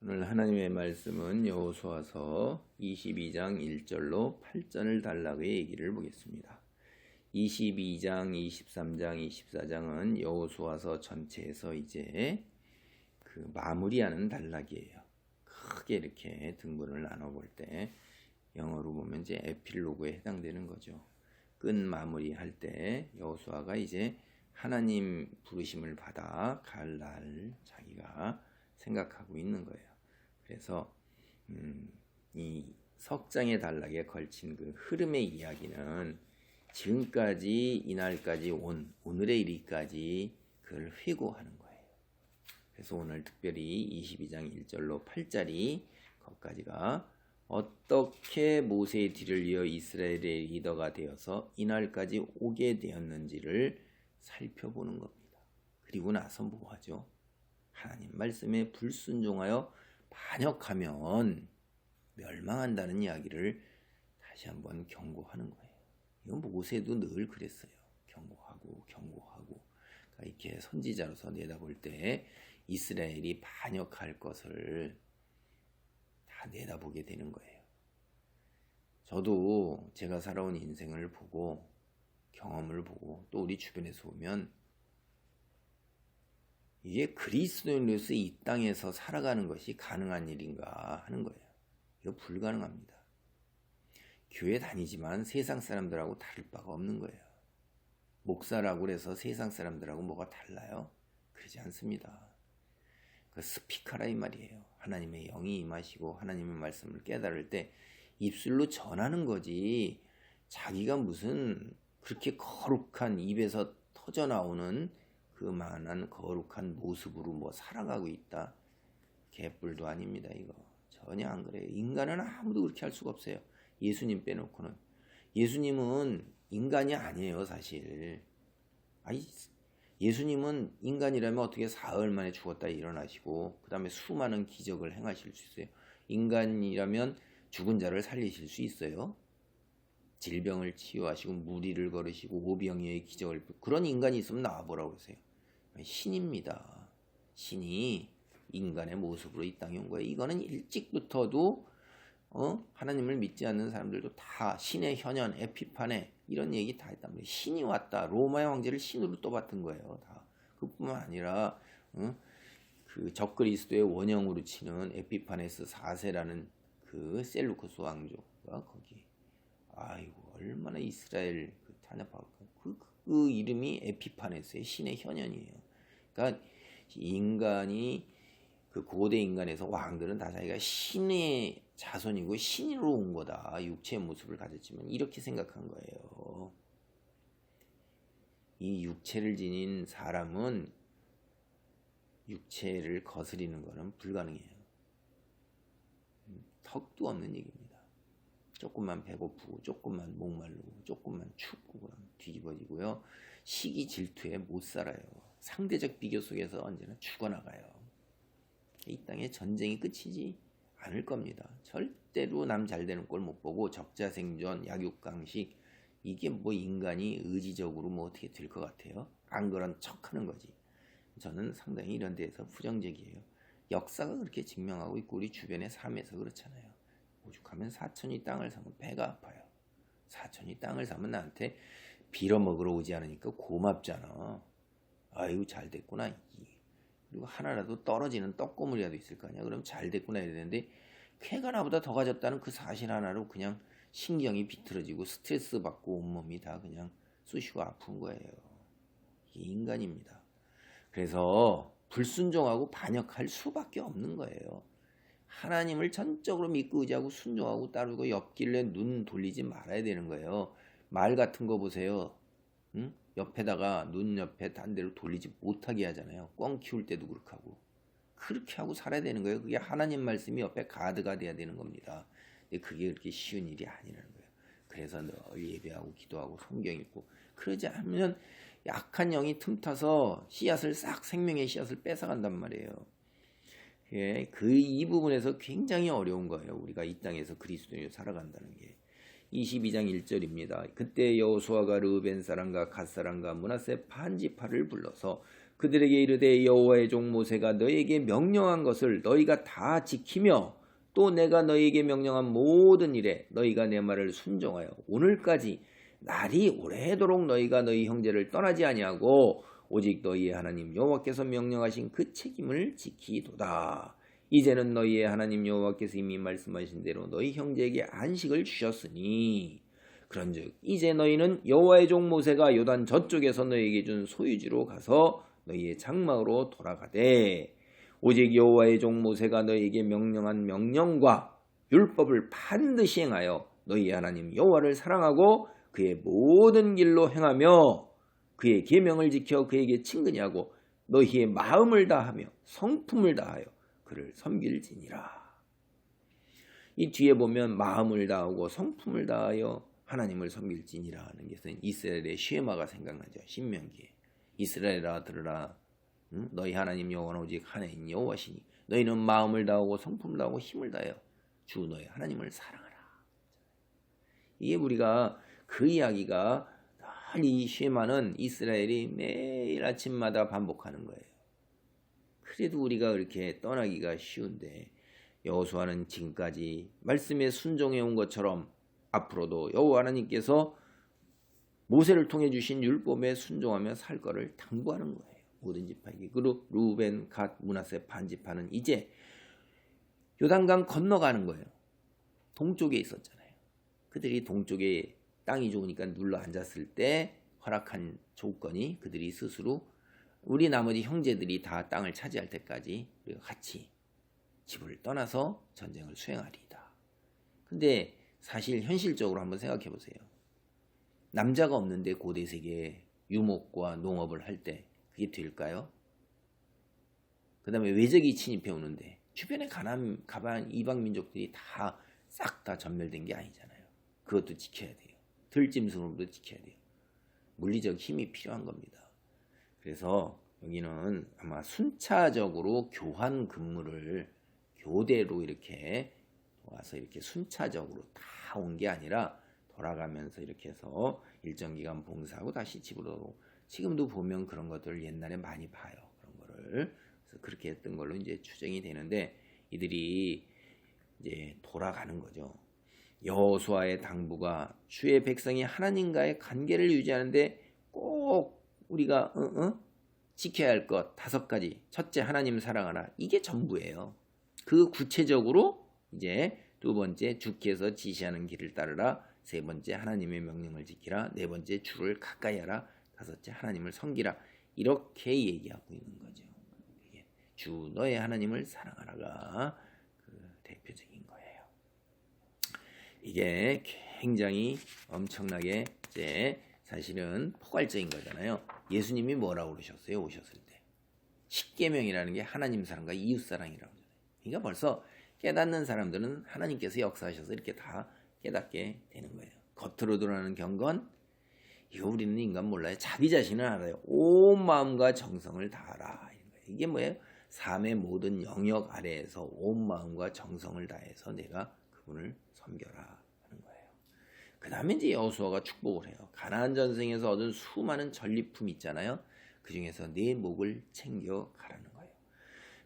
오늘 하나님의 말씀은 여호수아서 22장 1절로 8절을 단락의 얘기를 보겠습니다. 22장, 23장, 24장은 여호수아서 전체에서 이제 그 마무리하는 단락이에요. 크게 이렇게 등분을 나눠볼 때 영어로 보면 이제 에필로그에 해당되는 거죠. 끝 마무리할 때 여호수아가 이제 하나님 부르심을 받아 갈 날 자기가 생각하고 있는 거예요. 그래서 이 석장의 단락에 걸친 그 흐름의 이야기는 지금까지 이날까지 오늘의 이르기까지 그걸 회고하는 거예요. 그래서 오늘 특별히 22장 1절로 8절이 거기까지가 어떻게 모세의 뒤를 이어 이스라엘의 리더가 되어서 이날까지 오게 되었는지를 살펴보는 겁니다. 그리고 나서 뭐 하죠? 하나님 말씀에 불순종하여 반역하면 멸망한다는 이야기를 다시 한번 경고하는 거예요. 이건 모세도 늘 그랬어요. 경고하고 그러니까 이렇게 선지자로서 내다볼 때 이스라엘이 반역할 것을 다 내다보게 되는 거예요. 저도 제가 살아온 인생을 보고 경험을 보고 또 우리 주변에서 보면 이게 그리스도인으로서 이 땅에서 살아가는 것이 가능한 일인가 하는 거예요. 이거 불가능합니다. 교회 다니지만 세상 사람들하고 다를 바가 없는 거예요. 목사라고 해서 세상 사람들하고 뭐가 달라요? 그러지 않습니다. 그 스피커라 이 말이에요. 하나님의 영이 임하시고 하나님의 말씀을 깨달을 때 입술로 전하는 거지 자기가 무슨 그렇게 거룩한 입에서 터져나오는 그만한 거룩한 모습으로 뭐 살아가고 있다. 개뿔도 아닙니다. 이거 전혀 안 그래요. 인간은 아무도 그렇게 할 수가 없어요. 예수님 빼놓고는. 예수님은 인간이 아니에요 사실. 예수님은 인간이라면 어떻게 사흘 만에 죽었다 일어나시고 그 다음에 수많은 기적을 행하실 수 있어요. 인간이라면 죽은 자를 살리실 수 있어요. 질병을 치유하시고 무리를 걸으시고 오병이어의 기적을, 그런 인간이 있으면 나와보라고 그러세요. 신입니다. 신이 인간의 모습으로 이 땅에 온 거예요. 이거는 일찍부터도 하나님을 믿지 않는 사람들도 다 신의 현현, 에피파네 이런 얘기 다 했단 말이에요. 신이 왔다. 로마의 황제를 신으로 떠받든 거예요. 다. 그뿐만 아니라 그 적그리스도의 원형으로 치는 에피파네스 4세라는 그 셀루쿠스 왕조가 거기. 아이고 얼마나 이스라엘 그 탄압하고 그 이름이 에피파네스의 신의 현현이에요. 그러니까 인간이 그 고대 인간에서 왕들은 다 자기가 신의 자손이고 신으로 온 거다. 육체의 모습을 가졌지만 이렇게 생각한 거예요. 이 육체를 지닌 사람은 육체를 거스리는 거는 불가능해요. 턱도 없는 얘기입니다. 조금만 배고프고 조금만 목마르고 조금만 춥고 그럼 뒤집어지고요. 시기 질투에 못 살아요. 상대적 비교 속에서 언제나 죽어나가요. 이 땅에 전쟁이 끝이지 않을 겁니다. 절대로 남 잘 되는 꼴 못 보고 적자생존, 약육강식 이게 뭐 인간이 의지적으로 뭐 어떻게 될 것 같아요? 안 그런 척하는 거지. 저는 상당히 이런 데에서 부정적이에요. 역사가 그렇게 증명하고 있고 우리 주변의 삶에서 그렇잖아요. 오죽하면 사촌이 땅을 사면 배가 아파요. 사촌이 땅을 사면 나한테 빌어먹으러 오지 않으니까 고맙잖아. 아이고 잘 됐구나. 그리고 하나라도 떨어지는 떡고물이라도 있을 거 아니야. 그럼 잘 됐구나 해야 되는데 걔가 나보다 더 가졌다는 그 사실 하나로 그냥 신경이 비틀어지고 스트레스 받고 온몸이 다 그냥 쑤시고 아픈 거예요. 이게 인간입니다. 그래서 불순종하고 반역할 수밖에 없는 거예요. 하나님을 전적으로 믿고 의지하고 순종하고 따르고 옆길래 눈 돌리지 말아야 되는 거예요. 말 같은 거 보세요. 응? 옆에다가 눈 옆에 딴 데로 돌리지 못하게 하잖아요. 꿩 키울 때도 그렇게 하고. 그렇게 하고 살아야 되는 거예요. 그게 하나님 말씀이 옆에 가드가 돼야 되는 겁니다. 근데 그게 그렇게 쉬운 일이 아니라는 거예요. 그래서 늘 예배하고 기도하고 성경 읽고 그러지 않으면 약한 영이 틈타서 씨앗을 싹 생명의 씨앗을 뺏어간단 말이에요. 예, 이 부분에서 굉장히 어려운 거예요. 우리가 이 땅에서 그리스도인으로 살아간다는 게. 22장 1절입니다. 그때 여호수아가 르우벤 사람과 갓 사람과 므낫세 반지파를 불러서 그들에게 이르되 여호와의 종 모세가 너희에게 명령한 것을 너희가 다 지키며 또 내가 너희에게 명령한 모든 일에 너희가 내 말을 순종하여 오늘까지 날이 오래도록 너희가 너희 형제를 떠나지 아니하고 오직 너희의 하나님 여호와께서 명령하신 그 책임을 지키도다. 이제는 너희의 하나님 여호와께서 이미 말씀하신 대로 너희 형제에게 안식을 주셨으니 그런즉 이제 너희는 여호와의 종 모세가 요단 저쪽에서 너희에게 준 소유지로 가서 너희의 장막으로 돌아가되 오직 여호와의 종 모세가 너희에게 명령한 명령과 율법을 반드시 행하여 너희의 하나님 여호와를 사랑하고 그의 모든 길로 행하며 그의 계명을 지켜 그에게 친근히 하고 너희의 마음을 다하며 성품을 다하여 그를 섬길지니라. 이 뒤에 보면 마음을 다하고 성품을 다하여 하나님을 섬길지니라 하는 것은 이스라엘의 쉐마가 생각나죠. 신명기에 이스라엘아 들으라 너희 하나님 여호와는 오직 하나님 여호와시니 너희는 마음을 다하고 성품을 다하고 힘을 다하여 주 너희 하나님을 사랑하라. 이게 우리가 그 이야기가 이 쉐마는 이스라엘이 매일 아침마다 반복하는 거예요. 그래도 우리가 그렇게 떠나기가 쉬운데 여호수아는 지금까지 말씀에 순종해 온 것처럼 앞으로도 여호와 하나님께서 모세를 통해 주신 율법에 순종하며 살 거를 당부하는 거예요. 모든 지파에게. 그리고 루벤, 갓, 므낫세 반지파는 이제 요단강 건너가는 거예요. 동쪽에 있었잖아요. 그들이 동쪽에 땅이 좋으니까 눌러 앉았을 때 허락한 조건이 그들이 스스로 우리 나머지 형제들이 다 땅을 차지할 때까지 우리가 같이 집을 떠나서 전쟁을 수행하리이다. 근데 사실 현실적으로 한번 생각해 보세요. 남자가 없는데 고대 세계에 유목과 농업을 할 때 그게 될까요? 그 다음에 외적이 침입해 오는데 주변에 가반 이방 민족들이 다 싹 다 전멸된 게 아니잖아요. 그것도 지켜야 돼요. 들짐승으로도 지켜야 돼요. 물리적 힘이 필요한 겁니다. 그래서 여기는 아마 순차적으로 교환 근무를 교대로 이렇게 와서 이렇게 순차적으로 다 온 게 아니라 돌아가면서 이렇게 해서 일정 기간 봉사하고 다시 집으로 지금도 보면 그런 것들을 옛날에 많이 봐요. 그런 거를. 그래서 그렇게 했던 걸로 이제 추정이 되는데 이들이 이제 돌아가는 거죠. 여호수아의 당부가 주의 백성이 하나님과의 관계를 유지하는데 꼭 우리가 지켜야 할 것 5가지. 첫째, 하나님 사랑하라. 이게 전부예요. 그 구체적으로 이제 2번째, 주께서 지시하는 길을 따르라. 3번째, 하나님의 명령을 지키라. 4번째, 주를 가까이 하라. 5째, 하나님을 섬기라. 이렇게 얘기하고 있는 거죠. 주 너의 하나님을 사랑하라가 그 대표적인 거예요. 이게 굉장히 엄청나게 이제 사실은 포괄적인 거잖아요. 예수님이 뭐라고 그러셨어요? 오셨을 때. 십계명이라는 게 하나님 사랑과 이웃 사랑이라고 하잖아요. 그러니까 벌써 깨닫는 사람들은 하나님께서 역사하셔서 이렇게 다 깨닫게 되는 거예요. 겉으로 드러나는 경건, 이거 우리는 인간 몰라요. 자기 자신을 알아요. 온 마음과 정성을 다하라. 이게 뭐예요? 삶의 모든 영역 아래에서 온 마음과 정성을 다해서 내가 그분을 섬겨라 하는 거예요. 그 다음에 이제 여호수아가 축복을 해요. 가나안 전쟁에서 얻은 수많은 전리품 있잖아요. 그 중에서 내 목을 챙겨 가라는 거예요.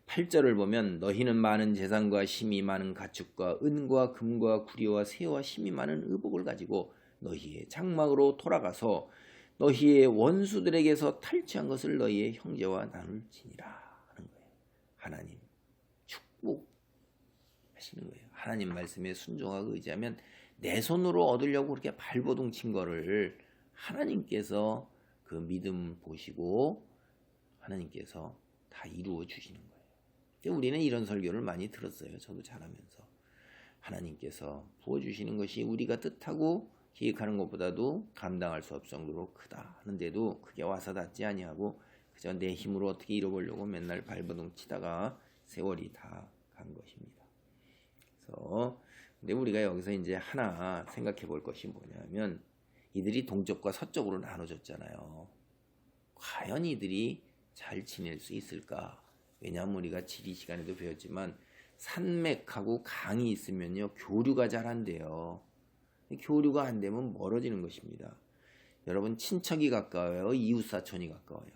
8절을 보면 너희는 많은 재산과 심이 많은 가축과 은과 금과 구리와 새와 심이 많은 의복을 가지고 너희의 장막으로 돌아가서 너희의 원수들에게서 탈취한 것을 너희의 형제와 나눌지니라 하는 거예요. 하나님 축복하시는 거예요. 하나님 말씀에 순종하고 의지하면 내 손으로 얻으려고 그렇게 발버둥 친 거를 하나님께서 그 믿음 보시고 하나님께서 다 이루어 주시는 거예요. 우리는 이런 설교를 많이 들었어요. 저도 자라면서. 하나님께서 부어주시는 것이 우리가 뜻하고 기획하는 것보다도 감당할 수 없을 정도로 크다 하는데도 그게 와서 닿지 아니하고 그저 내 힘으로 어떻게 이뤄보려고 맨날 발버둥 치다가 세월이 다 간 것입니다. 그래서 근데 우리가 여기서 이제 하나 생각해 볼 것이 뭐냐면 이들이 동쪽과 서쪽으로 나눠졌잖아요. 과연 이들이 잘 지낼 수 있을까? 왜냐하면 우리가 지리 시간에도 배웠지만 산맥하고 강이 있으면요 교류가 잘 안 돼요. 교류가 안 되면 멀어지는 것입니다. 여러분 친척이 가까워요? 이웃사촌이 가까워요?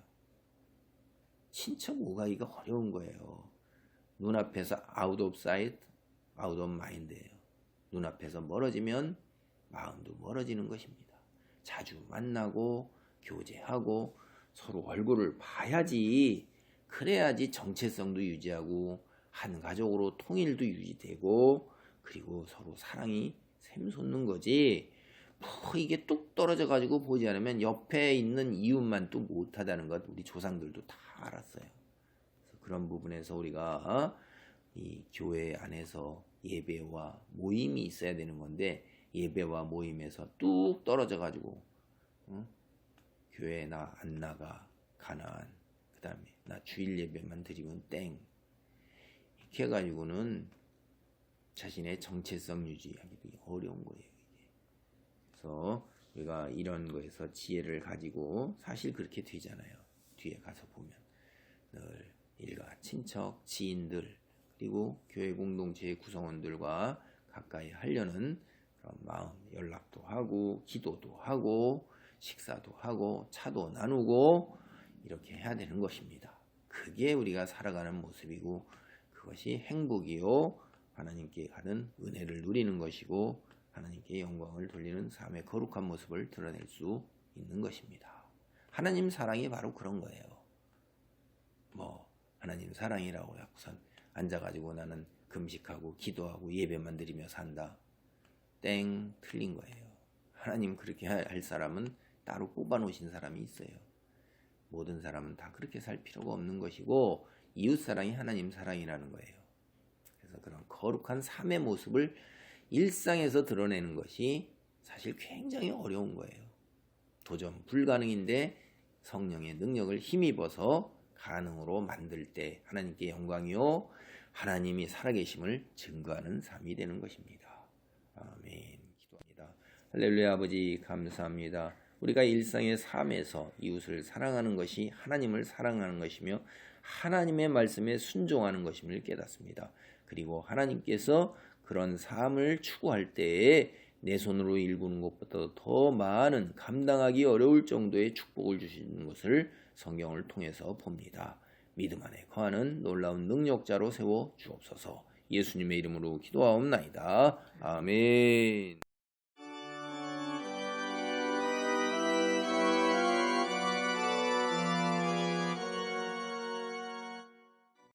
친척 오가기가 어려운 거예요. 눈앞에서 out of sight, out of mind예요. 눈앞에서 멀어지면 마음도 멀어지는 것입니다. 자주 만나고 교제하고 서로 얼굴을 봐야지, 그래야지 정체성도 유지하고 한 가족으로 통일도 유지되고 그리고 서로 사랑이 샘솟는 거지. 뭐 이게 뚝 떨어져 가지고 보지 않으면 옆에 있는 이웃만 또 못하다는 것 우리 조상들도 다 알았어요. 그래서 그런 부분에서 우리가 이 교회 안에서 예배와 모임이 있어야 되는 건데 예배와 모임에서 뚝 떨어져 가지고 교회 나 안 나가 가난, 그 다음에 나 주일 예배만 드리면 땡, 이렇게 해가지고는 자신의 정체성 유지하기도 어려운 거예요. 이게. 그래서 우리가 이런 거에서 지혜를 가지고 사실 그렇게 되잖아요. 뒤에 가서 보면 늘 일가 친척, 지인들 그리고 교회 공동체의 구성원들과 가까이 하려는 그런 마음, 연락도 하고 기도도 하고 식사도 하고 차도 나누고 이렇게 해야 되는 것입니다. 그게 우리가 살아가는 모습이고 그것이 행복이요 하나님께 가는 은혜를 누리는 것이고 하나님께 영광을 돌리는 삶의 거룩한 모습을 드러낼 수 있는 것입니다. 하나님 사랑이 바로 그런 거예요. 뭐 하나님 사랑이라고 약선 앉아가지고 나는 금식하고 기도하고 예배만 드리며 산다. 땡, 틀린 거예요. 하나님 그렇게 할 사람은 따로 뽑아놓으신 사람이 있어요. 모든 사람은 다 그렇게 살 필요가 없는 것이고 이웃사랑이 하나님 사랑이라는 거예요. 그래서 그런 거룩한 삶의 모습을 일상에서 드러내는 것이 사실 굉장히 어려운 거예요. 도전 불가능인데 성령의 능력을 힘입어서 가능으로 만들 때 하나님께 영광이요 하나님이 살아계심을 증거하는 삶이 되는 것입니다. 아멘. 기도합니다. 할렐루야. 아버지 감사합니다. 우리가 일상의 삶에서 이웃을 사랑하는 것이 하나님을 사랑하는 것이며 하나님의 말씀에 순종하는 것임을 깨닫습니다. 그리고 하나님께서 그런 삶을 추구할 때에 내 손으로 일구는 것보다 더 많은 감당하기 어려울 정도의 축복을 주시는 것을 성경을 통해서 봅니다. 믿음 안에 거하는 놀라운 능력자로 세워 주옵소서. 예수님의 이름으로 기도하옵나이다. 아멘.